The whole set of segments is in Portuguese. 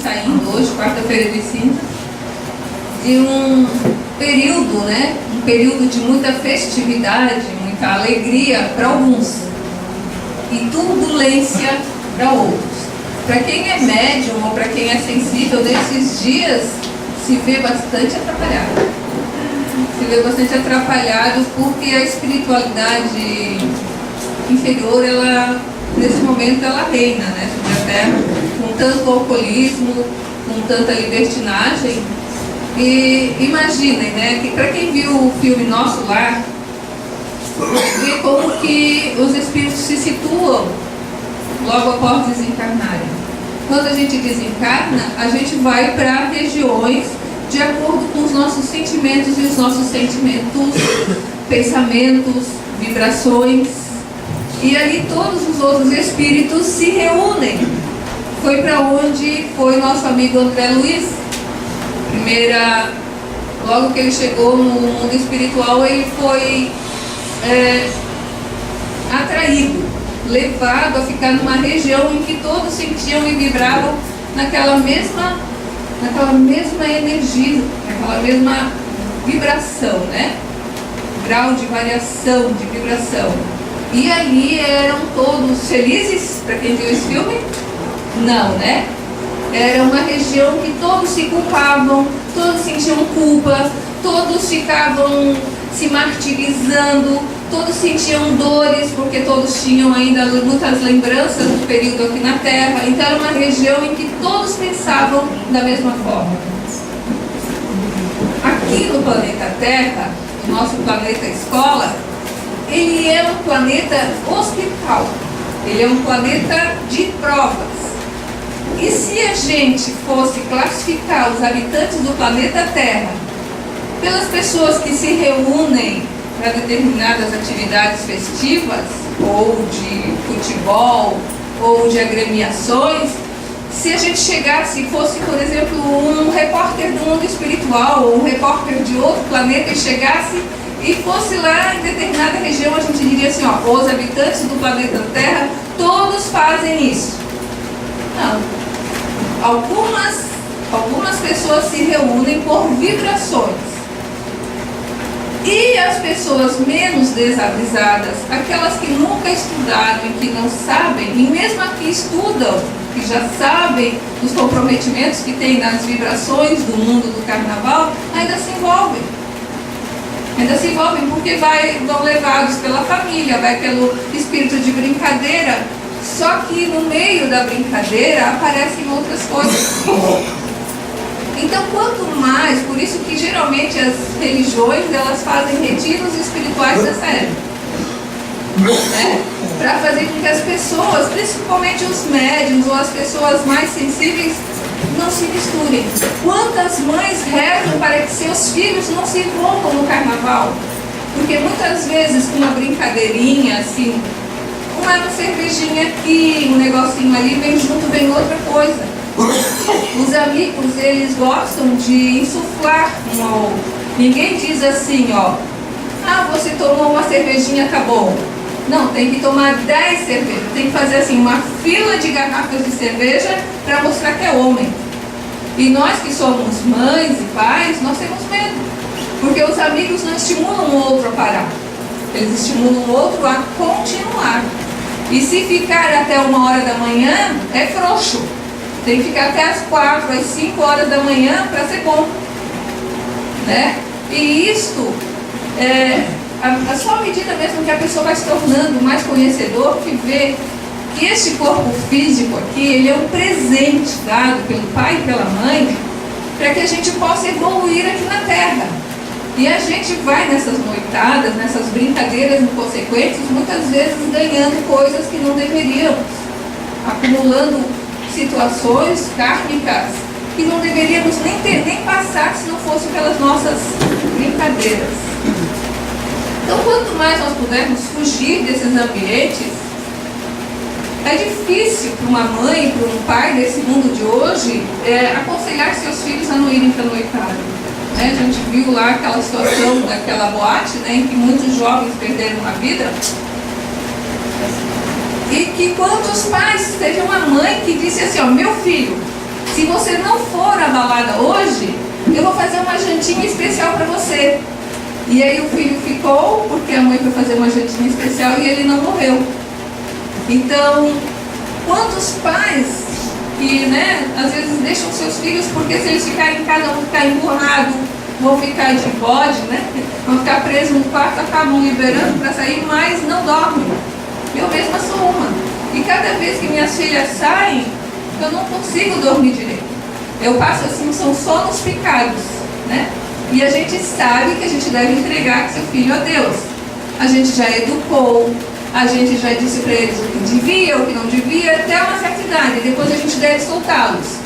saindo hoje, quarta-feira de cinza, de um período, né? Um período de muita festividade, muita alegria para alguns e turbulência para outros. Para quem é médium ou para quem é sensível, nesses dias se vê bastante atrapalhado. Se vê bastante atrapalhado porque a espiritualidade inferior, ela, nesse momento, ela reina, né, sobre a Terra, com tanto alcoolismo, com tanta libertinagem. E imaginem, né, que para quem viu o filme Nosso Lar, vê como que os espíritos se situam logo após desencarnarem. Quando a gente desencarna, a gente vai para regiões de acordo com os nossos sentimentos, e os nossos sentimentos, pensamentos, vibrações, e ali todos os outros espíritos se reúnem. Foi para onde foi nosso amigo André Luiz. Logo que ele chegou no mundo espiritual, ele foi atraído, levado a ficar numa região em que todos sentiam e vibravam naquela mesma energia, naquela mesma vibração, né? Grau de variação, de vibração. E ali eram todos felizes, para quem viu esse filme? Não, né? Era uma região que todos se culpavam, todos sentiam culpa, todos ficavam se martirizando, todos sentiam dores, porque todos tinham ainda muitas lembranças do período aqui na Terra. Então era uma região em que todos pensavam da mesma forma. Aqui no planeta Terra, nosso planeta escola, ele é um planeta hospital, ele é um planeta de provas. E se a gente fosse classificar os habitantes do planeta Terra pelas pessoas que se reúnem para determinadas atividades festivas, ou de futebol, ou de agremiações, se a gente chegasse e fosse, por exemplo, um repórter do mundo espiritual, ou um repórter de outro planeta, e chegasse e fosse lá em determinada região, a gente diria assim, ó, os habitantes do planeta Terra, todos fazem isso. Não. Algumas pessoas se reúnem por vibrações. E as pessoas menos desavisadas, aquelas que nunca estudaram e que não sabem, e mesmo aqui estudam, que já sabem os comprometimentos que tem nas vibrações do mundo do carnaval, ainda se envolvem. Ainda se envolvem porque vão levados pela família, vai pelo espírito de brincadeira, só que no meio da brincadeira aparecem outras coisas. Então, quanto mais, por isso que geralmente as religiões, elas fazem retiros espirituais dessa época, né? Para fazer com que as pessoas, principalmente os médiuns ou as pessoas mais sensíveis, não se misturem. Quantas mães rezam para que seus filhos não se envolvam no carnaval? Porque muitas vezes com uma brincadeirinha assim, uma cervejinha aqui, um negocinho ali, vem junto, vem outra coisa. Os amigos, eles gostam de insuflar um ao outro. Ninguém diz assim, ó, você tomou uma cervejinha, tá bom. Não, tem que tomar 10 cervejas. Tem que fazer assim, uma fila de garrafas de cerveja para mostrar que é homem. E nós que somos mães e pais, nós temos medo. Porque os amigos não estimulam o outro a parar. Eles estimulam o outro a continuar. E se ficar até 1h da manhã, é frouxo. Tem que ficar até as 4, às 5 horas da manhã para ser bom, né? E isto é só à medida mesmo que a pessoa vai se tornando mais conhecedor, que vê que este corpo físico aqui, ele é um presente dado pelo pai e pela mãe para que a gente possa evoluir aqui na Terra. E a gente vai nessas noitadas, nessas brincadeiras inconsequentes, muitas vezes ganhando coisas que não deveríamos, acumulando situações kármicas que não deveríamos nem passar se não fosse pelas nossas brincadeiras. Então, quanto mais nós pudermos fugir desses ambientes, é difícil para uma mãe, para um pai desse mundo de hoje, aconselhar seus filhos a não irem para a noitada. A gente viu lá aquela situação daquela boate, né, em que muitos jovens perderam a vida. E que quantos pais, teve uma mãe que disse assim, ó, meu filho, Se você não for à balada hoje, eu vou fazer uma jantinha especial para você. E aí o filho ficou, porque a mãe foi fazer uma jantinha especial e ele não morreu. Então, quantos pais que, às vezes deixam seus filhos, porque se eles ficarem em casa vão ficar emburrados, vão ficar de bode, vão ficar presos no quarto, acabam liberando para sair, mas não dormem. Eu mesma sou uma. E cada vez que minhas filhas saem, eu não consigo dormir direito. Eu passo assim, são sonos picados, E a gente sabe que a gente deve entregar seu filho a Deus. A gente já educou, a gente já disse para eles o que devia, o que não devia, até uma certa idade. Depois a gente deve soltá-los.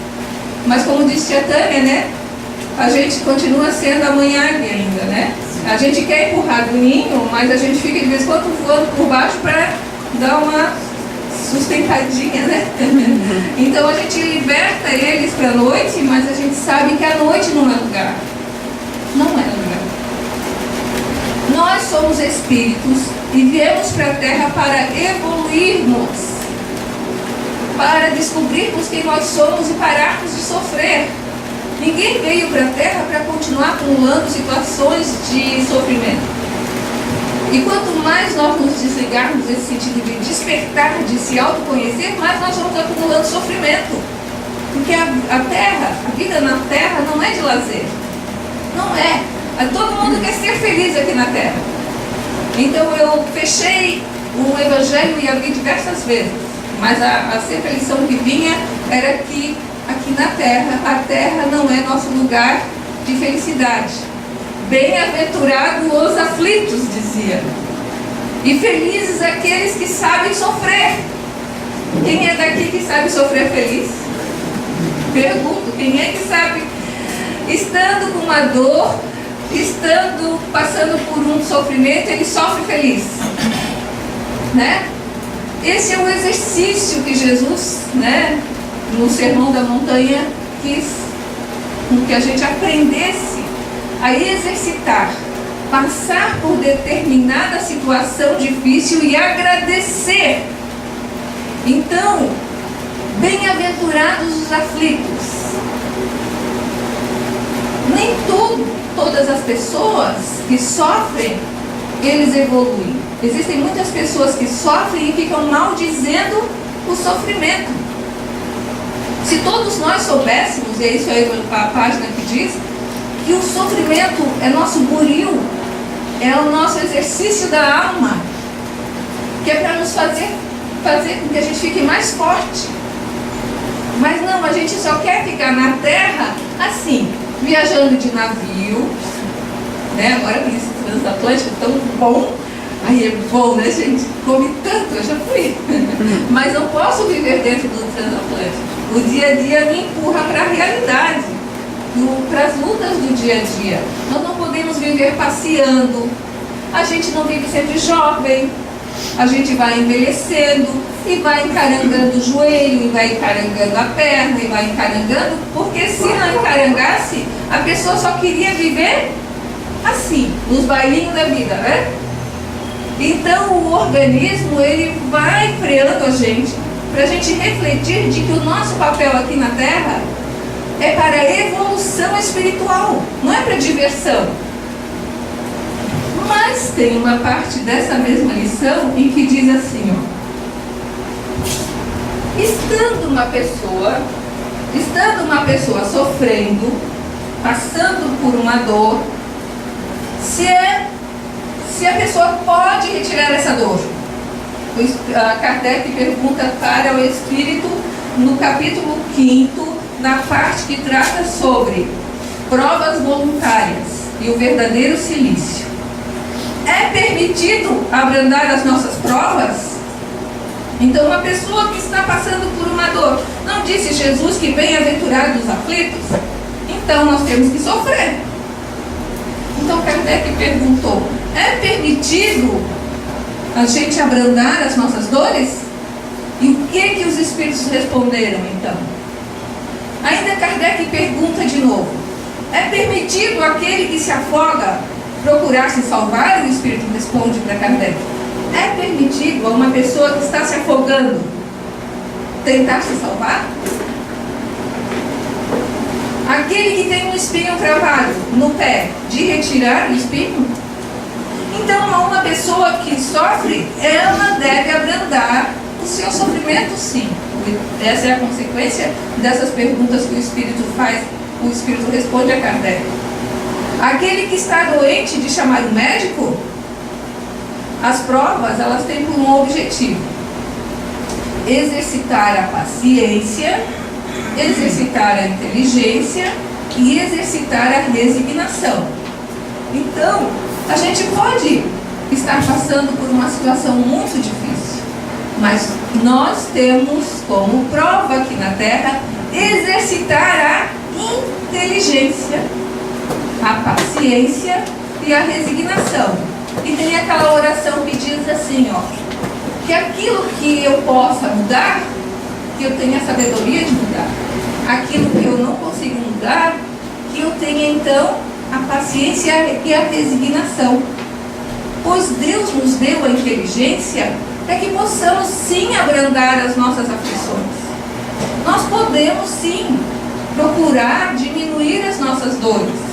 Mas como disse a Tânia, a gente continua sendo a mãe águia ainda, A gente quer empurrar do ninho, mas a gente fica de vez em quando voando por baixo para dar uma sustentadinha, Então a gente liberta eles para a noite, mas a gente sabe que a noite não é lugar. Não é lugar. Nós somos espíritos e viemos para a Terra para evoluirmos, para descobrirmos quem nós somos e pararmos de sofrer. Ninguém veio para a Terra para continuar acumulando situações de sofrimento. E quanto mais nós nos desligarmos desse sentido de despertar, de se autoconhecer, mais nós vamos acumulando sofrimento. Porque a Terra, a vida na Terra não é de lazer. Não é. Todo mundo quer ser feliz aqui na Terra. Então eu fechei o Evangelho e abri diversas vezes. Mas sempre a lição que vinha era que aqui na Terra, a Terra não é nosso lugar de felicidade. Bem-aventurados os aflitos, dizia. E felizes aqueles que sabem sofrer. Quem é daqui que sabe sofrer feliz? Pergunto, quem é que sabe? Estando com uma dor, passando por um sofrimento, ele sofre feliz. Esse é o exercício que Jesus, no Sermão da Montanha, quis que a gente aprendesse a exercitar, passar por determinada situação difícil e agradecer. Então, bem-aventurados os aflitos. Nem todas as pessoas que sofrem, eles evoluem. Existem muitas pessoas que sofrem e ficam maldizendo o sofrimento. Se todos nós soubéssemos, e é isso aí a página que diz, que o sofrimento é nosso buril, é o nosso exercício da alma, que é para nos fazer com que a gente fique mais forte. Mas não, a gente só quer ficar na Terra assim, viajando de navio, agora com esse transatlântico tão bom. Aí é bom, gente? Come tanto, eu já fui. Mas não posso viver dentro do transatlântico. O dia a dia me empurra para a realidade, para as lutas do dia a dia. Nós não podemos viver passeando. A gente não vive sempre jovem. A gente vai envelhecendo e vai encarangando o joelho, e vai encarangando a perna, e vai encarangando, porque se não encarangasse, a pessoa só queria viver assim, nos bailinhos da vida, Então o organismo, ele vai freando a gente, para a gente refletir de que o nosso papel aqui na Terra é para a evolução espiritual, não é para diversão. Mas tem uma parte dessa mesma lição em que diz assim, estando uma pessoa sofrendo, passando por uma dor, se a pessoa pode retirar essa dor. Kardec pergunta para o Espírito no capítulo 5º, na parte que trata sobre provas voluntárias e o verdadeiro silício. É permitido abrandar as nossas provas? Então, uma pessoa que está passando por uma dor, não disse Jesus que bem-aventurados os aflitos? Então, nós temos que sofrer. Então, Kardec perguntou, é permitido a gente abrandar as nossas dores? E o que os espíritos responderam, então? Ainda Kardec pergunta de novo, é permitido aquele que se afoga procurar se salvar? O Espírito responde para Kardec, é permitido a uma pessoa que está se afogando tentar se salvar? Aquele que tem um espinho cravado no pé, de retirar o espinho? Então, uma pessoa que sofre, ela deve abrandar o seu sofrimento, sim. Essa é a consequência dessas perguntas que o Espírito faz, o Espírito responde a Kardec. Aquele que está doente, de chamar o médico, as provas, elas têm por um objetivo: exercitar a paciência, exercitar a inteligência e exercitar a resignação. Então, a gente pode estar passando por uma situação muito difícil, mas nós temos como prova aqui na Terra exercitar a inteligência, a paciência e a resignação. E tem aquela oração que diz assim, ó, que aquilo que eu possa mudar, que eu tenha a sabedoria de mudar. Aquilo que eu não consigo mudar, que eu tenha então a paciência e a resignação. Pois Deus nos deu a inteligência para que possamos sim abrandar as nossas aflições. Nós podemos sim procurar diminuir as nossas dores.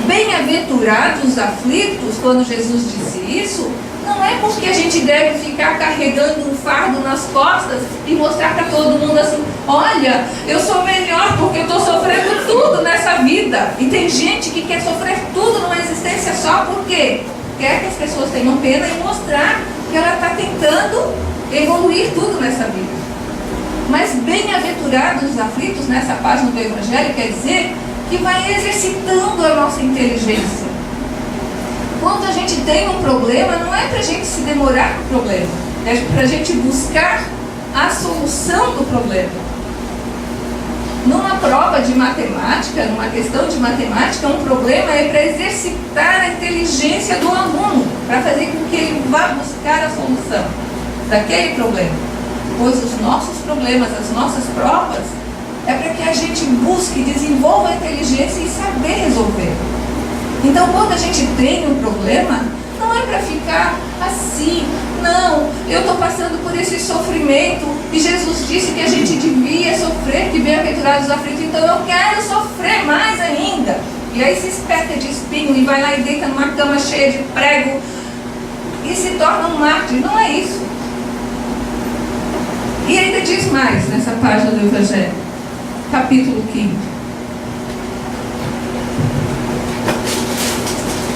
Bem-aventurados os aflitos, quando Jesus disse isso, não é porque a gente deve ficar carregando um fardo nas costas e mostrar para todo mundo assim: olha, eu sou melhor porque eu estou sofrendo tudo nessa vida. E tem gente que quer sofrer tudo numa existência só porque quer que as pessoas tenham pena e mostrar que ela está tentando evoluir tudo nessa vida. Mas bem-aventurados os aflitos, nessa página do Evangelho, quer dizer que vai exercitando a nossa inteligência. Quando a gente tem um problema, não é para a gente se demorar com o problema, é para a gente buscar a solução do problema. Numa prova de matemática, numa questão de matemática, um problema é para exercitar a inteligência do aluno, para fazer com que ele vá buscar a solução daquele problema. Pois os nossos problemas, as nossas provas, é para que a gente busque, desenvolva a inteligência e saber resolver. Então, quando a gente tem um problema, não é para ficar assim: não, eu estou passando por esse sofrimento e Jesus disse que a gente devia sofrer, que bem-aventurados os aflitos, então eu quero sofrer mais ainda. E aí se espeta de espinho e vai lá e deita numa cama cheia de prego e se torna um mártir. Não é isso. E ainda diz mais nessa página do Evangelho, capítulo 5.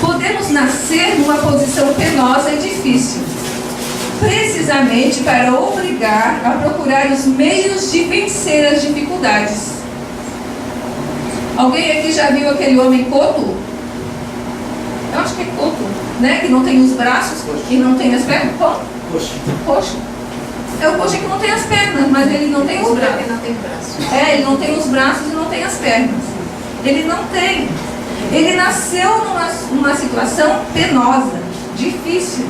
Podemos nascer numa posição penosa e difícil, precisamente para obrigar a procurar os meios de vencer as dificuldades. Alguém aqui já viu aquele homem coto? Eu acho que é coto, né? Que não tem os braços e não tem as pernas. Coxo. É o coxo que não tem as pernas, mas ele não tem os braços. Ele não tem braço. Ele não tem os braços e não tem as pernas. Ele não tem. Ele nasceu numa situação penosa, difícil,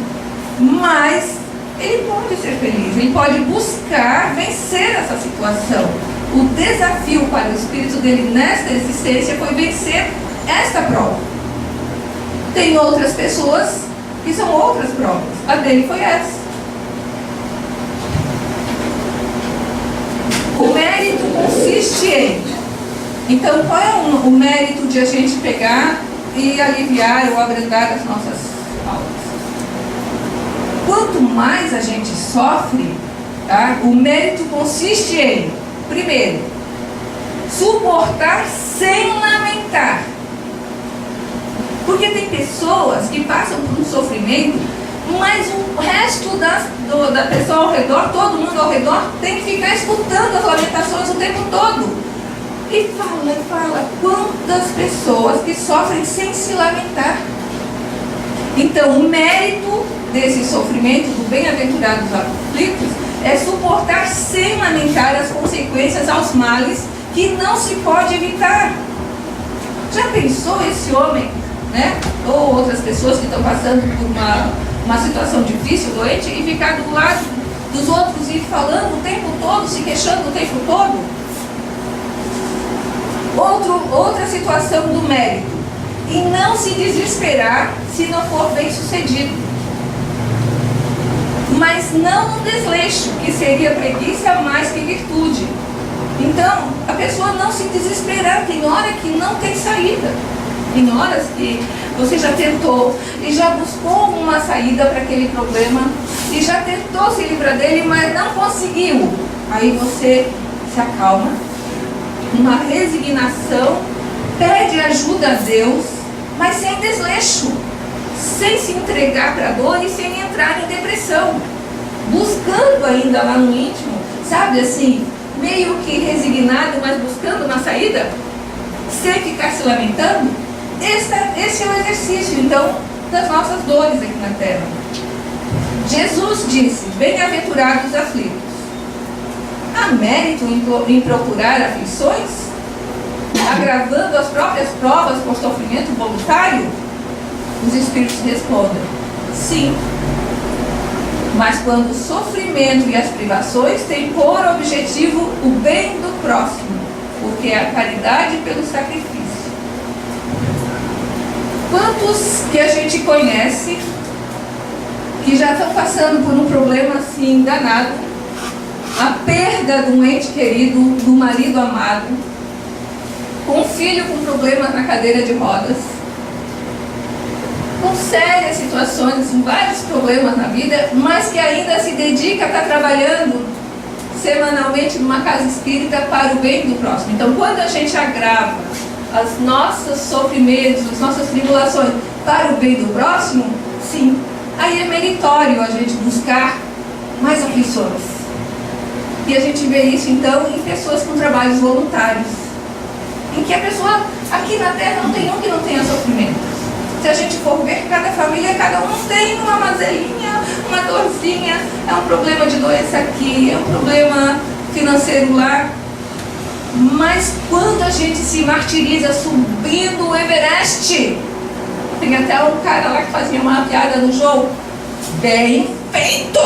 mas ele pode ser feliz, ele pode buscar vencer essa situação. O desafio para o espírito dele nesta existência foi vencer esta prova. Tem outras pessoas que são outras provas, a dele foi essa. O mérito consiste em... Então, qual é o mérito de a gente pegar e aliviar ou abrandar as nossas almas? Quanto mais a gente sofre, tá? O mérito consiste em, primeiro, suportar sem lamentar. Porque tem pessoas que passam por um sofrimento, mas o resto da pessoa ao redor, todo mundo ao redor, tem que ficar escutando as lamentações o tempo todo. E fala, quantas pessoas que sofrem sem se lamentar. Então, o mérito desse sofrimento do bem-aventurados aflitos é suportar sem lamentar as consequências aos males que não se pode evitar. Já pensou esse homem, né? Ou outras pessoas que estão passando por uma situação difícil, doente, e ficar do lado dos outros e falando o tempo todo, se queixando o tempo todo? Outra situação do mérito: e não se desesperar se não for bem sucedido, mas não no desleixo, que seria preguiça mais que virtude. Então, a pessoa não se desesperar. Tem hora que não tem saída. Tem horas que você já tentou e já buscou uma saída para aquele problema e já tentou se livrar dele, mas não conseguiu. Aí você se acalma, uma resignação, pede ajuda a Deus, mas sem desleixo, sem se entregar para a dor e sem entrar em depressão, buscando ainda lá no íntimo, sabe assim, meio que resignado, mas buscando uma saída, sem ficar se lamentando. Esse é o exercício, então, das nossas dores aqui na terra. Jesus disse: bem-aventurados os aflitos. Há mérito em procurar aflições, agravando as próprias provas por sofrimento voluntário? Os Espíritos respondem: sim. Mas quando o sofrimento e as privações têm por objetivo o bem do próximo, porque é a caridade pelo sacrifício. Quantos que a gente conhece que já estão passando por um problema assim danado, a perda de um ente querido, do marido amado, com um filho com problemas na cadeira de rodas, com sérias situações, vários problemas na vida, mas que ainda se dedica a estar trabalhando semanalmente numa casa espírita para o bem do próximo. Então, quando a gente agrava os nossos sofrimentos, as nossas tribulações para o bem do próximo, sim, aí é meritório a gente buscar mais aflições. E a gente vê isso então em pessoas com trabalhos voluntários, em que a pessoa aqui na Terra não tem um que não tenha sofrimento. Se a gente for ver, cada família, cada um tem uma mazelinha, uma dorzinha, é um problema de doença aqui, é um problema financeiro lá. Mas quando a gente se martiriza subindo o Everest, tem até um cara lá que fazia uma piada no jogo, bem feito!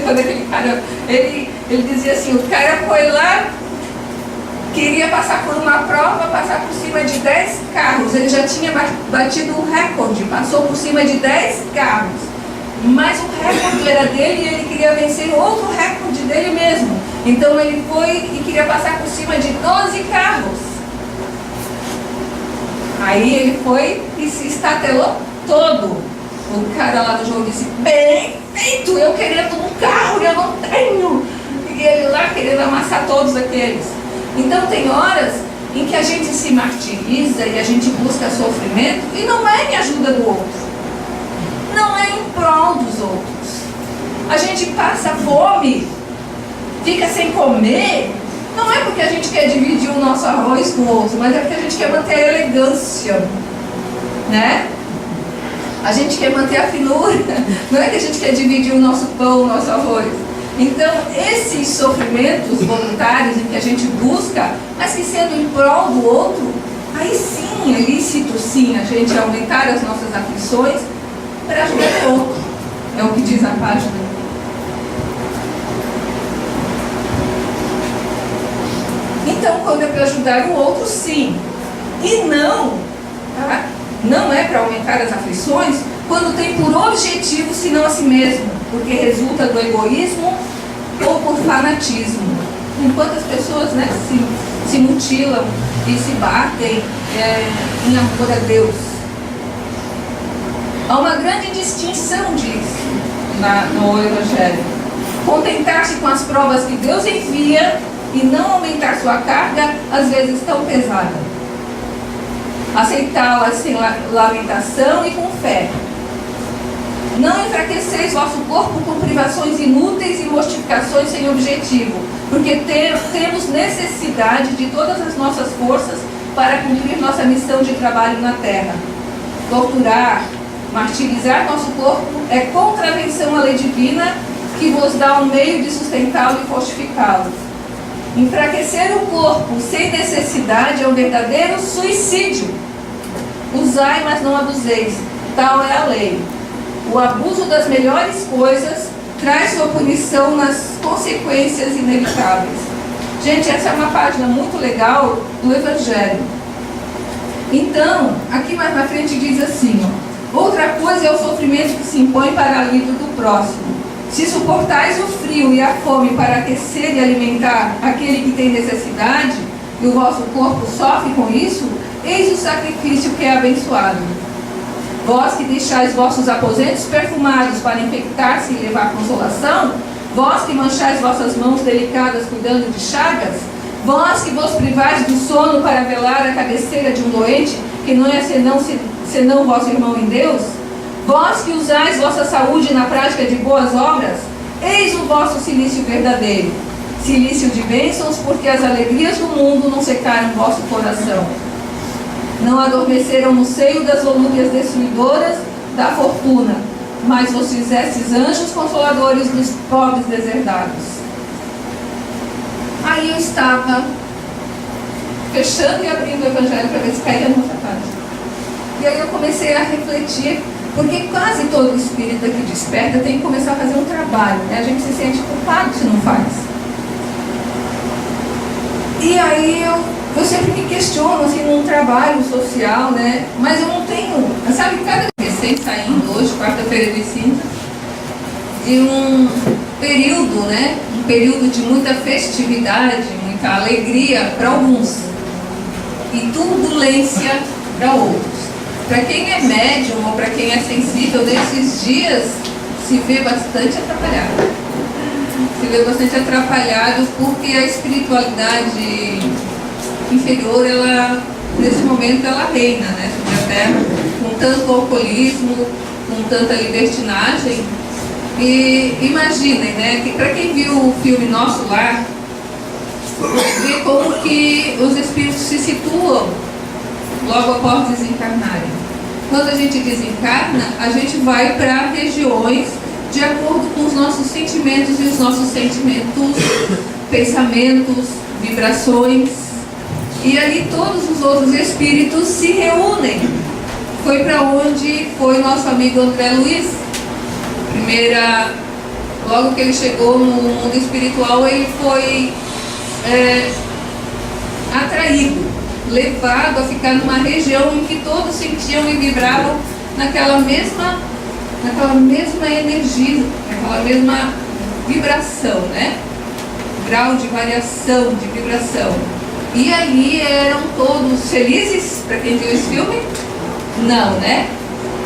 Quando aquele cara, ele dizia assim, o cara foi lá, queria passar por uma prova, passar por cima de 10 carros, ele já tinha batido um recorde, passou por cima de 10 carros, mas o recorde era dele e ele queria vencer outro recorde dele mesmo. Então ele foi e queria passar por cima de 12 carros. Aí ele foi e se estatelou todo. O cara lá do jogo disse, bem feito, eu querendo um carro, eu não tenho. E ele lá querendo amassar todos aqueles. Então tem horas em que a gente se martiriza e a gente busca sofrimento e não é em ajuda do outro. Não é em prol dos outros. A gente passa fome, fica sem comer, não é porque a gente quer dividir o nosso arroz com o outro, mas é porque a gente quer manter a elegância, né? A gente quer manter a finura, não é que a gente quer dividir o nosso pão, o nosso arroz. Então, esses sofrimentos voluntários em que a gente busca, mas que sendo em prol do outro, aí sim é lícito sim a gente aumentar as nossas aflições para ajudar o outro. É o que diz a página. Então, quando é para ajudar o outro, sim. E não, tá? Não é para aumentar as aflições quando tem por objetivo, senão a si mesmo, porque resulta do egoísmo ou por fanatismo. Enquanto as pessoas, né, se mutilam e se batem em amor a Deus. Há uma grande distinção disso no Evangelho. Contentar-se com as provas que Deus envia e não aumentar sua carga, às vezes tão pesada. Aceitá-las sem lamentação e com fé. Não enfraqueceis vosso corpo com privações inúteis e mortificações sem objetivo, porque temos necessidade de todas as nossas forças para cumprir nossa missão de trabalho na terra. Torturar, martirizar nosso corpo é contravenção à lei divina, que vos dá um meio de sustentá-lo e fortificá-lo. Enfraquecer o corpo sem necessidade é um verdadeiro suicídio. Usai, mas não abuseis. Tal é a lei. O abuso das melhores coisas traz sua punição nas consequências inevitáveis. Gente, essa é uma página muito legal do Evangelho. Então, aqui mais na frente diz assim, ó, outra coisa é o sofrimento que se impõe para alívio do próximo. Se suportais o frio e a fome para aquecer e alimentar aquele que tem necessidade, e o vosso corpo sofre com isso, eis o sacrifício que é abençoado. Vós que deixais vossos aposentos perfumados para infectar-se e levar consolação, vós que manchais vossas mãos delicadas cuidando de chagas, vós que vos privais do sono para velar a cabeceira de um doente, que não é senão vosso irmão em Deus, vós que usais vossa saúde na prática de boas obras, eis o vosso cilício verdadeiro, cilício de bênçãos, porque as alegrias do mundo não secaram vosso coração. Não adormeceram no seio das volúpias destruidoras da fortuna, mas vos fizestes anjos consoladores dos pobres deserdados. Aí eu estava fechando e abrindo o Evangelho para ver se caía noutra página. E aí eu comecei a refletir, porque quase todo espírito que desperta tem que começar a fazer um trabalho, né? A gente se sente culpado se não faz. E aí eu sempre me questiono, assim, num trabalho social, né? Mas eu não tenho, sabe, cada recente saindo hoje, quarta-feira de cinza, de um período, né? Um período de muita festividade, muita alegria para alguns e turbulência para outros. Para quem é médium ou para quem é sensível, nesses dias se vê bastante atrapalhado. Se vê bastante atrapalhado porque a espiritualidade inferior, ela, nesse momento, ela reina, né, sobre a Terra, com tanto alcoolismo, com tanta libertinagem. E imaginem, né, que para quem viu o filme Nosso Lar, vê como que os espíritos se situam logo após desencarnarem. Quando a gente desencarna, a gente vai para regiões de acordo com os nossos sentimentos, e os nossos sentimentos, pensamentos, vibrações, e ali todos os outros espíritos se reúnem. Foi para onde foi nosso amigo André Luiz. Logo que ele chegou no mundo espiritual, ele foi atraído, levado a ficar numa região em que todos sentiam e vibravam naquela mesma energia, naquela mesma vibração, né? Grau de variação, de vibração. E ali eram todos felizes, para quem viu esse filme? Não, né?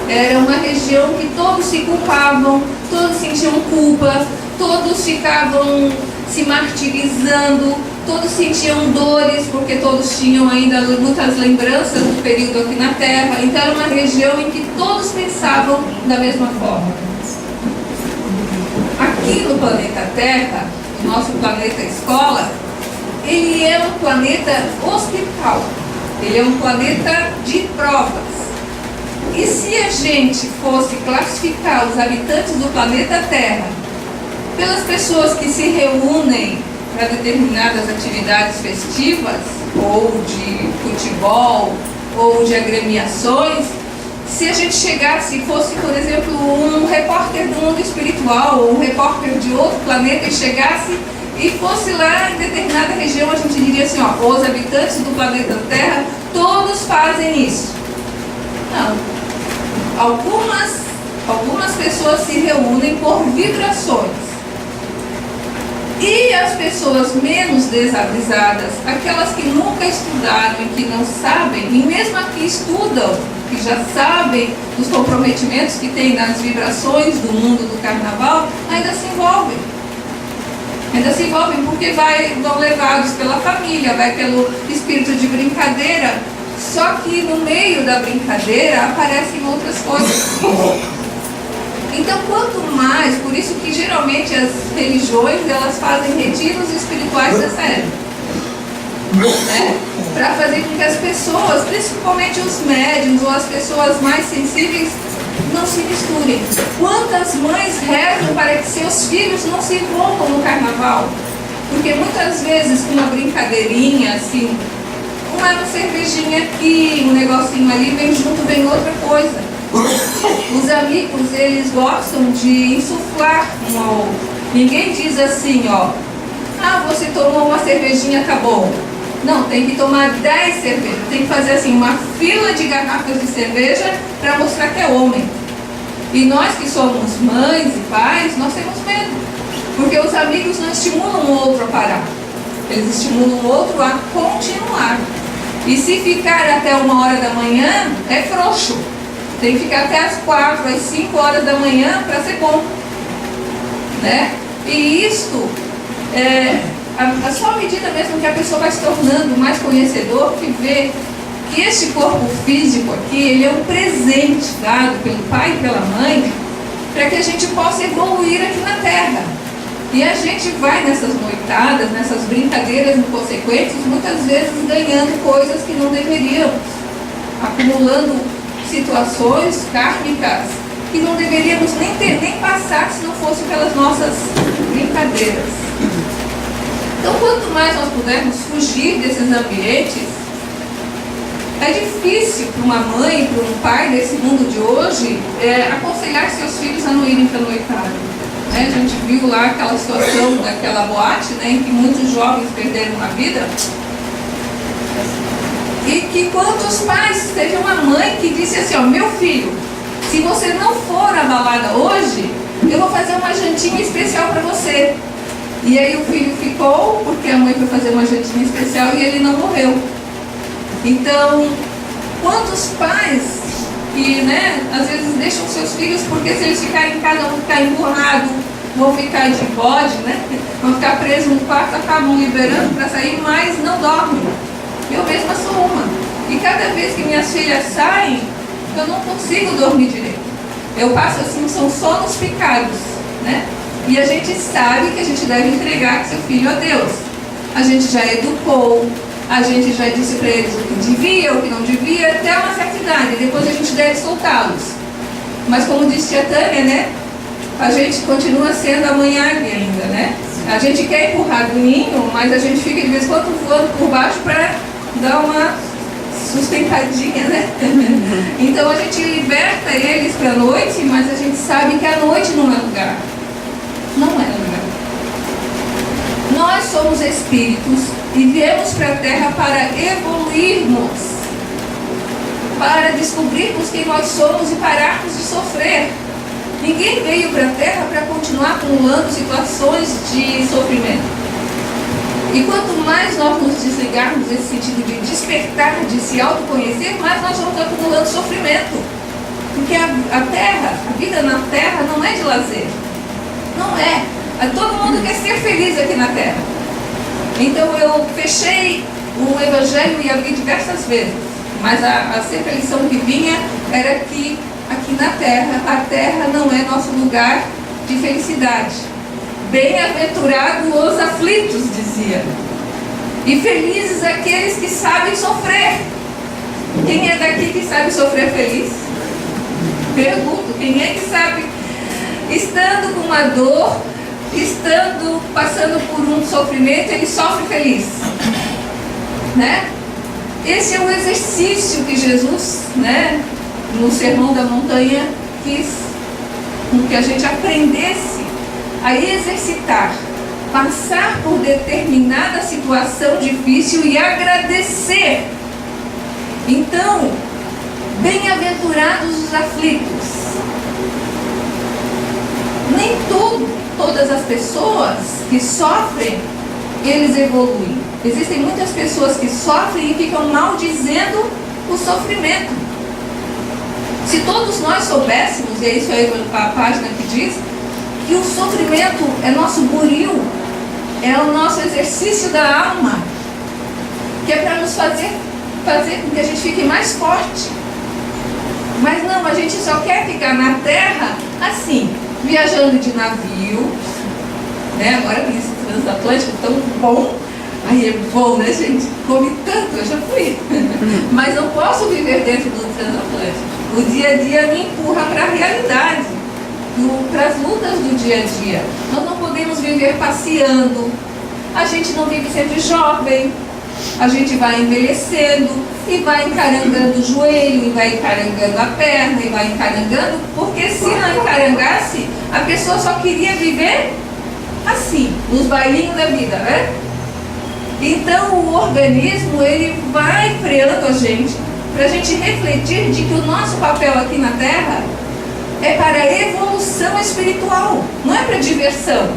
Era uma região que todos se culpavam, todos sentiam culpa, todos ficavam se martirizando, todos sentiam dores, porque todos tinham ainda muitas lembranças do período aqui na Terra. Então era uma região em que todos pensavam da mesma forma. Aqui no planeta Terra, o nosso planeta escola, ele é um planeta hospital, ele é um planeta de provas. E se a gente fosse classificar os habitantes do planeta Terra pelas pessoas que se reúnem para determinadas atividades festivas, ou de futebol, ou de agremiações, se a gente chegasse e fosse, por exemplo, um repórter do mundo espiritual, ou um repórter de outro planeta, e chegasse e fosse lá em determinada região, a gente diria assim, ó, os habitantes do planeta Terra, todos fazem isso. Não. Algumas pessoas se reúnem por vibrações. E as pessoas menos desavisadas, aquelas que nunca estudaram e que não sabem, e mesmo as que estudam, que já sabem dos comprometimentos que tem nas vibrações do mundo do carnaval, ainda se envolvem. Ainda se envolvem porque vão levados pela família, vai pelo espírito de brincadeira, só que no meio da brincadeira aparecem outras coisas. Então, quanto mais, por isso que geralmente as religiões, elas fazem retiros espirituais dessa época, né? Para fazer com que as pessoas, principalmente os médiuns ou as pessoas mais sensíveis, não se misturem. Quantas mães rezam para que seus filhos não se envolvam no carnaval? Porque muitas vezes com uma brincadeirinha assim, uma cervejinha aqui, um negocinho ali, vem junto, vem outra coisa. Os amigos, eles gostam de insuflar um ao outro. Ninguém diz assim, ó, ah, você tomou uma cervejinha, tá bom. Não, tem que tomar 10 cervejas. Tem que fazer assim, uma fila de garrafas de cerveja para mostrar que é homem. E nós que somos mães e pais, nós temos medo, porque os amigos não estimulam o outro a parar, eles estimulam o outro a continuar. E se ficar até 1h da manhã, é frouxo. Tem que ficar até as 4, às 5 horas da manhã para ser bom, né? E isto a só medida mesmo que a pessoa vai se tornando mais conhecedor, que vê que este corpo físico aqui, ele é um presente dado pelo pai e pela mãe, para que a gente possa evoluir aqui na Terra. E a gente vai nessas noitadas, nessas brincadeiras inconsequentes, muitas vezes ganhando coisas que não deveríamos, acumulando situações kármicas que não deveríamos nem passar se não fosse pelas nossas brincadeiras. Então, quanto mais nós pudermos fugir desses ambientes, é difícil para uma mãe, para um pai desse mundo de hoje, aconselhar seus filhos a não irem para a noitada. A gente viu lá aquela situação daquela boate, né, em que muitos jovens perderam a vida. E que quantos pais, teve uma mãe que disse assim, ó, meu filho, se você não for à balada hoje, eu vou fazer uma jantinha especial para você. E aí o filho ficou, porque a mãe foi fazer uma jantinha especial e ele não morreu. Então, quantos pais que, às vezes deixam seus filhos, porque se eles ficarem em casa vão ficar emburrados, vão ficar de bode, vão ficar presos no quarto, acabam liberando para sair, mas não dormem. Eu mesma sou uma. E cada vez que minhas filhas saem, eu não consigo dormir direito. Eu passo assim, são sonos picados, E a gente sabe que a gente deve entregar seu filho a Deus. A gente já educou, a gente já disse para eles o que devia, o que não devia, até uma certa idade. Depois a gente deve soltá-los. Mas como disse a Tânia, a gente continua sendo a mãe águia ainda, A gente quer empurrar do ninho, mas a gente fica de vez em quando voando por baixo para dar uma sustentadinha, Então a gente liberta eles para a noite, mas a gente sabe que a noite não é lugar. Não é lugar. Nós somos espíritos e viemos para a Terra para evoluirmos, para descobrirmos quem nós somos e pararmos de sofrer. Ninguém veio para a Terra para continuar acumulando situações de sofrimento. E quanto mais nós nos desligarmos desse sentido de despertar, de se autoconhecer, mais nós vamos acumulando sofrimento. Porque a Terra, a vida na Terra não é de lazer. Não é. Todo mundo quer ser feliz aqui na Terra. Então eu fechei o Evangelho e abri diversas vezes. Mas sempre a lição que vinha era que aqui na Terra, a Terra não é nosso lugar de felicidade. Bem-aventurados os aflitos, dizia. E felizes aqueles que sabem sofrer. Quem é daqui que sabe sofrer feliz? Pergunto, quem é que sabe, estando com uma dor, passando por um sofrimento, ele sofre feliz? Esse é o exercício que Jesus, no Sermão da Montanha, quis que a gente aprendesse a exercitar, passar por determinada situação difícil e agradecer. Então, bem-aventurados os aflitos. Nem todas as pessoas que sofrem, eles evoluem. Existem muitas pessoas que sofrem e ficam maldizendo o sofrimento. Se todos nós soubéssemos, e é isso aí a página que diz, que o sofrimento é nosso buril, é o nosso exercício da alma, que é para nos fazer com que a gente fique mais forte. Mas não, a gente só quer ficar na Terra assim, viajando de navio, agora tem esse transatlântico tão bom. Aí é bom, gente? Come tanto, eu já fui. Mas não posso viver dentro do transatlântico. O dia a dia me empurra para a realidade, para as lutas do dia a dia. Nós não podemos viver passeando. A gente não vive sempre jovem. A gente vai envelhecendo e vai encarangando o joelho, e vai encarangando a perna, e vai encarangando, porque se não encarangasse, a pessoa só queria viver assim, nos bailinhos da vida, Então o organismo, ele vai freando a gente, para a gente refletir de que o nosso papel aqui na Terra é para a evolução espiritual, não é para diversão.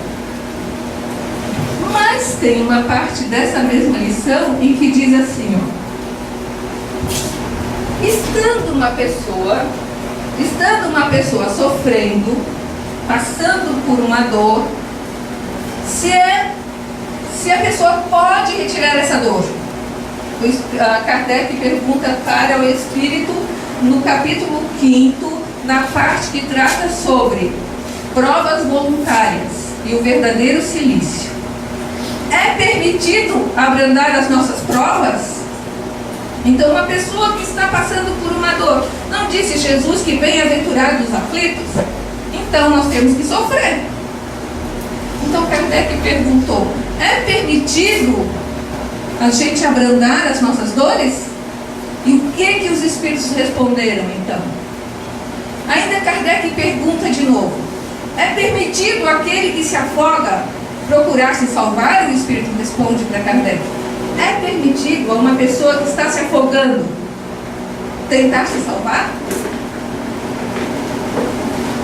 Mas tem uma parte dessa mesma lição em que diz assim, ó, estando uma pessoa sofrendo, passando por uma dor, se a pessoa pode retirar essa dor. Kardec pergunta para o Espírito no capítulo 5º, na parte que trata sobre provas voluntárias e o verdadeiro silício. É permitido abrandar as nossas provas? Então, uma pessoa que está passando por uma dor, não disse Jesus que bem-aventurados os aflitos? Então, nós temos que sofrer. Então, Kardec perguntou, é permitido a gente abrandar as nossas dores? E o que os espíritos responderam, então? Ainda Kardec pergunta de novo, é permitido aquele que se afoga procurar se salvar? O Espírito responde para Kardec, é permitido a uma pessoa que está se afogando tentar se salvar?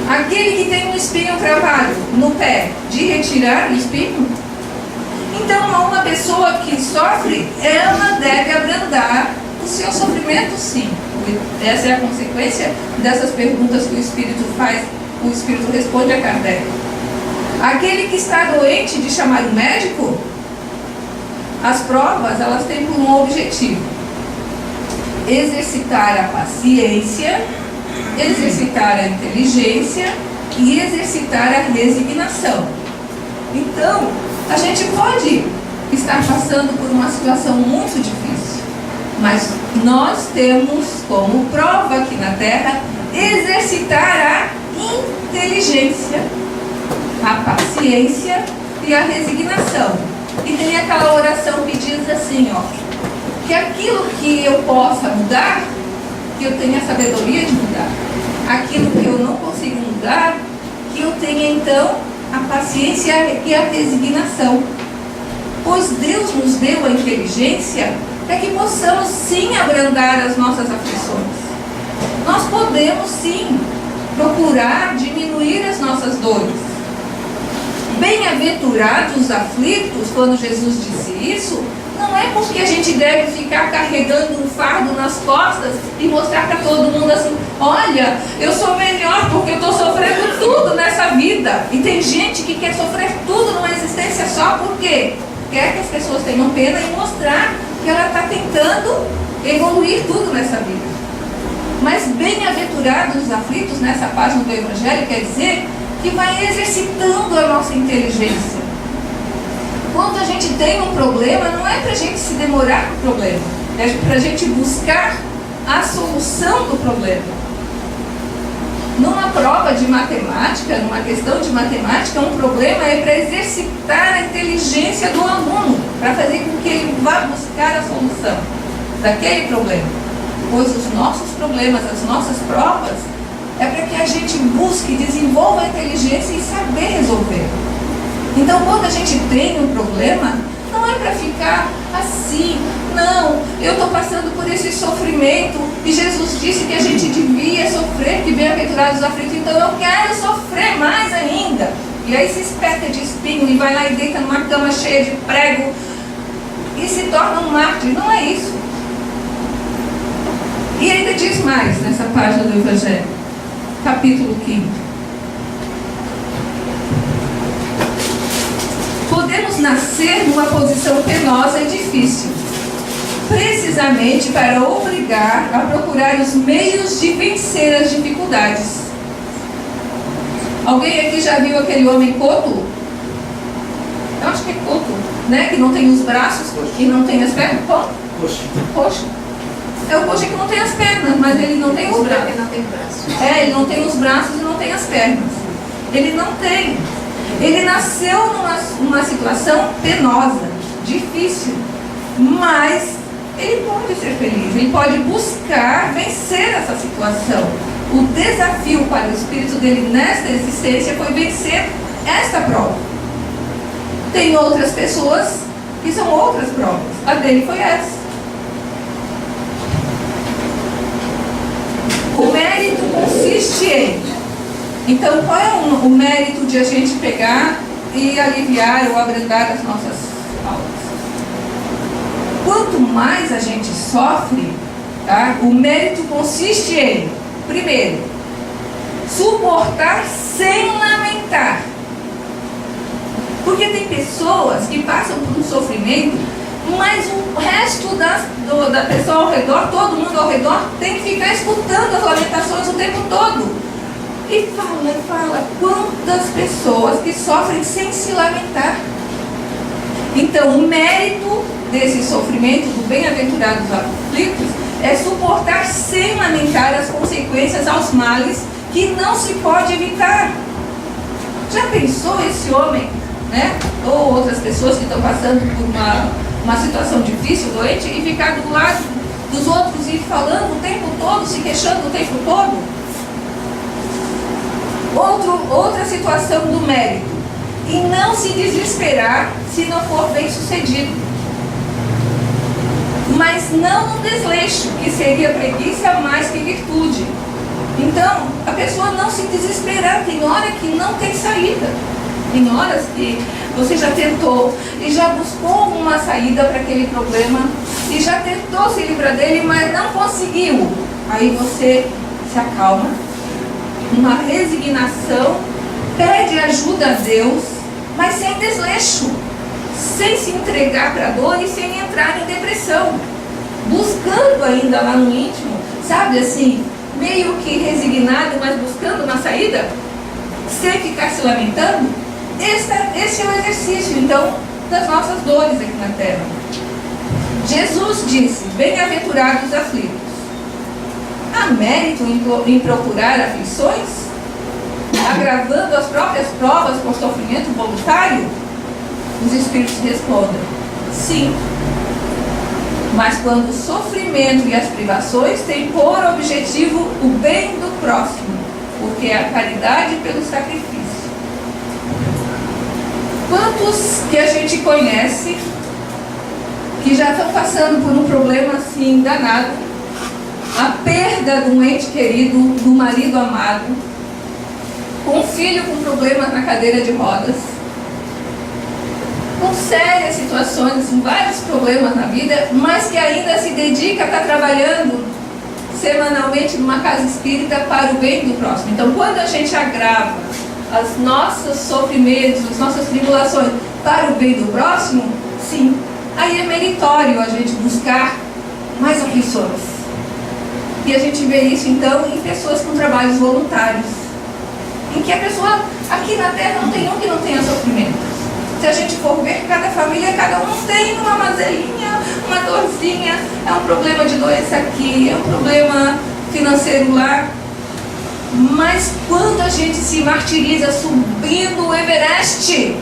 Aquele que tem um espinho cravado no pé, de retirar o espinho? Então, a uma pessoa que sofre, ela deve abrandar o seu sofrimento, sim. Essa é a consequência dessas perguntas que o Espírito faz, o Espírito responde a Kardec. Aquele que está doente, de chamar o médico? As provas, elas têm por um objetivo: exercitar a paciência, exercitar a inteligência e exercitar a resignação. Então, a gente pode estar passando por uma situação muito difícil, mas nós temos como prova aqui na Terra exercitar a inteligência, a paciência e a resignação. E tem aquela oração que diz assim, ó, que aquilo que eu possa mudar, que eu tenha a sabedoria de mudar. Aquilo que eu não consigo mudar, que eu tenha então a paciência e a resignação. Pois Deus nos deu a inteligência para que possamos sim abrandar as nossas aflições. Nós podemos sim procurar diminuir as nossas dores. Bem-aventurados os aflitos, quando Jesus disse isso, não é porque a gente deve ficar carregando um fardo nas costas e mostrar para todo mundo assim, olha, eu sou melhor porque eu estou sofrendo tudo nessa vida. E tem gente que quer sofrer tudo numa existência só porque quer que as pessoas tenham pena e mostrar que ela está tentando evoluir tudo nessa vida. Mas bem-aventurados os aflitos, nessa página do Evangelho, quer dizer que vai exercitando a nossa inteligência. Quando a gente tem um problema, não é para a gente se demorar no problema, é para a gente buscar a solução do problema. Numa prova de matemática, numa questão de matemática, um problema é para exercitar a inteligência do aluno, para fazer com que ele vá buscar a solução daquele problema. Pois os nossos problemas, as nossas provas, é para que a gente busque, desenvolva a inteligência e saber resolver. Então, quando a gente tem um problema, não é para ficar assim, não, eu estou passando por esse sofrimento e Jesus disse que a gente devia sofrer, que bem-aventurados os aflitos, então eu quero sofrer mais ainda. E aí se espeta de espinho e vai lá e deita numa cama cheia de prego e se torna um mártir. Não é isso. E ainda diz mais nessa página do Evangelho, capítulo 5. Podemos nascer numa posição penosa e difícil, precisamente para obrigar a procurar os meios de vencer as dificuldades. Alguém aqui já viu aquele homem coto? Eu acho que é coto, né? Que não tem os braços e não tem as pernas. Coxo. É o coxo que não tem as pernas, mas ele não tem os braços. Ele não tem os braços e não tem as pernas. Ele não tem. Ele nasceu numa situação penosa, difícil, mas ele pode ser feliz, ele pode buscar vencer essa situação. O desafio para o espírito dele nesta existência foi vencer esta prova. Tem outras pessoas que são outras provas, a dele foi essa. O mérito consiste em Então, qual é o mérito de a gente pegar e aliviar ou abrandar as nossas almas? Quanto mais a gente sofre, tá? O mérito consiste em, primeiro, suportar sem lamentar. Porque tem pessoas que passam por um sofrimento, mas o resto da pessoa ao redor, todo mundo ao redor, tem que ficar escutando as lamentações o tempo todo. E fala, quantas pessoas que sofrem sem se lamentar. Então, o mérito desse sofrimento, do bem-aventurados aflitos, é suportar sem lamentar as consequências aos males que não se pode evitar. Já pensou esse homem, né? Ou outras pessoas que estão passando por uma situação difícil, doente, e ficar do lado dos outros e falando o tempo todo, se queixando o tempo todo? Outra situação do mérito, e não se desesperar se não for bem sucedido, mas não um desleixo, que seria preguiça mais que virtude. Então, a pessoa não se desesperar. Tem hora que não tem saída, tem horas que você já tentou e já buscou uma saída para aquele problema e já tentou se livrar dele, mas não conseguiu. Aí você se acalma, uma resignação, pede ajuda a Deus, mas sem desleixo, sem se entregar para a dor e sem entrar em depressão, buscando ainda lá no íntimo, sabe assim, meio que resignado, mas buscando uma saída, sem ficar se lamentando. Esse é o exercício, então, das nossas dores aqui na terra. Jesus disse: bem-aventurados os aflitos. Há mérito em procurar aflições, agravando as próprias provas por sofrimento voluntário? Os Espíritos respondem: sim. Mas quando o sofrimento e as privações têm por objetivo o bem do próximo, porque é a caridade pelo sacrifício. Quantos que a gente conhece que já estão passando por um problema assim danado, a perda de um ente querido, do marido amado, com um filho com problemas na cadeira de rodas, com sérias situações, vários problemas na vida, mas que ainda se dedica a estar trabalhando semanalmente numa casa espírita para o bem do próximo. Então, quando a gente agrava os nossos sofrimentos, as nossas tribulações para o bem do próximo, sim, aí é meritório a gente buscar mais aflições. E a gente vê isso então em pessoas com trabalhos voluntários, em que a pessoa aqui na Terra não tem um que não tenha sofrimento. Se a gente for ver, cada família, cada um tem uma mazelinha, uma dorzinha, é um problema de doença aqui, é um problema financeiro lá. Mas quando a gente se martiriza subindo o Everest,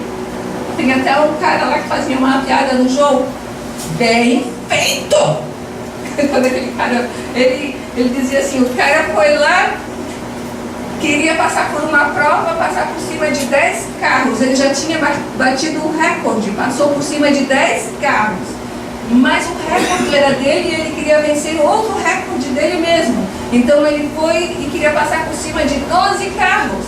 tem até um cara lá que fazia uma piada no jogo, bem feito! Quando aquele cara, ele dizia assim, o cara foi lá, queria passar por uma prova, passar por cima de 10 carros. Ele já tinha batido o recorde, passou por cima de 10 carros. Mas o recorde era dele e ele queria vencer outro recorde dele mesmo. Então ele foi e queria passar por cima de 12 carros.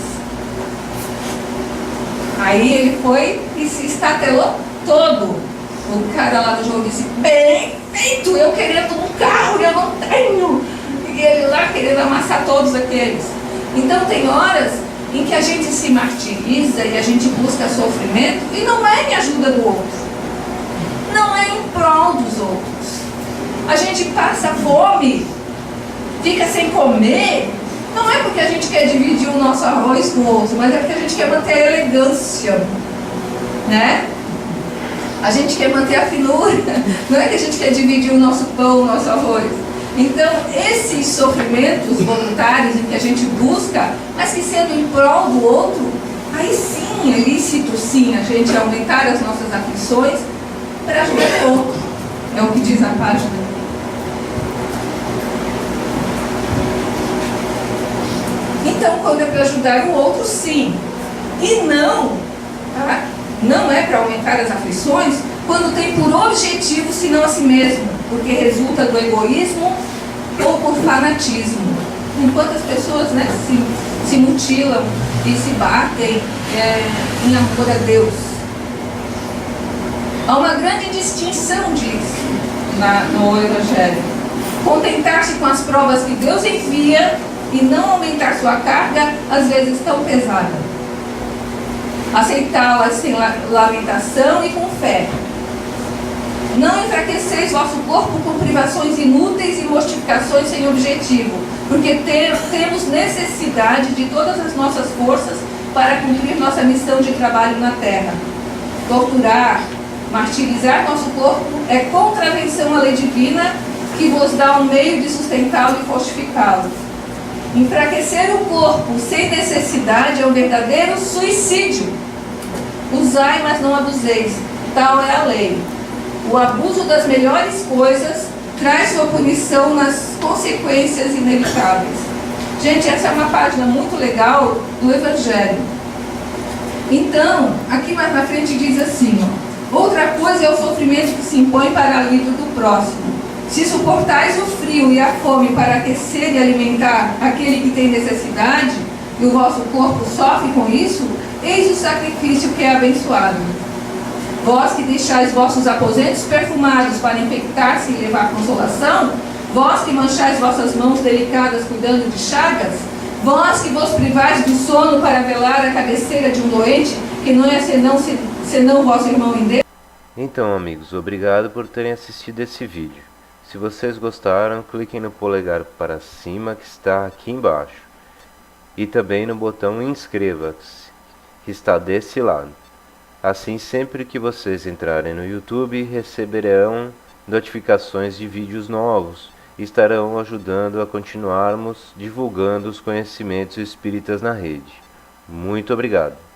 Aí ele foi e se estatelou todo. O cara lá no jogo disse, bem feito, eu querendo um carro e eu não tenho. E ele lá querendo amassar todos aqueles. Então tem horas em que a gente se martiriza e a gente busca sofrimento e não é em ajuda do outro, não é em prol dos outros. A gente passa fome, fica sem comer, não é porque a gente quer dividir o nosso arroz com o outro, mas é porque a gente quer manter a elegância, né? A gente quer manter a finura, não é que a gente quer dividir o nosso pão, o nosso arroz. Então, esses sofrimentos voluntários em que a gente busca, mas que sendo em prol do outro, aí sim, é lícito sim a gente aumentar as nossas aflições para ajudar o outro. É o que diz a página. Então, quando é para ajudar o outro, sim. E não, tá? Não é para aumentar as aflições quando tem por objetivo, senão a si mesmo, porque resulta do egoísmo ou por fanatismo. Enquanto as pessoas, né, se mutilam e se batem em amor a Deus. Há uma grande distinção disso no Evangelho. Contentar-se com as provas que Deus envia e não aumentar sua carga, às vezes tão pesada. Aceitá-las sem lamentação e com fé. Não enfraqueceis vosso corpo com privações inúteis e mortificações sem objetivo, porque temos necessidade de todas as nossas forças para cumprir nossa missão de trabalho na terra. Torturar, martirizar nosso corpo é contravenção à lei divina, que vos dá um meio de sustentá-lo e fortificá-lo. Enfraquecer o corpo sem necessidade é um verdadeiro suicídio. Usai, mas não abuseis, tal é a lei. O abuso das melhores coisas traz sua punição nas consequências inevitáveis. Gente, essa é uma página muito legal do Evangelho. Então, aqui mais na frente diz assim, outra coisa é o sofrimento que se impõe para alívio do próximo. Se suportais o frio e a fome para aquecer e alimentar aquele que tem necessidade, e o vosso corpo sofre com isso, eis o sacrifício que é abençoado. Vós que deixais vossos aposentos perfumados para infectar-se e levar consolação, vós que manchais vossas mãos delicadas cuidando de chagas, vós que vos privais do sono para velar a cabeceira de um doente, que não é senão vosso irmão em Deus. Então, amigos, obrigado por terem assistido esse vídeo. Se vocês gostaram, cliquem no polegar para cima que está aqui embaixo. E também no botão inscreva-se, que está desse lado. Assim, sempre que vocês entrarem no YouTube, receberão notificações de vídeos novos e estarão ajudando a continuarmos divulgando os conhecimentos espíritas na rede. Muito obrigado!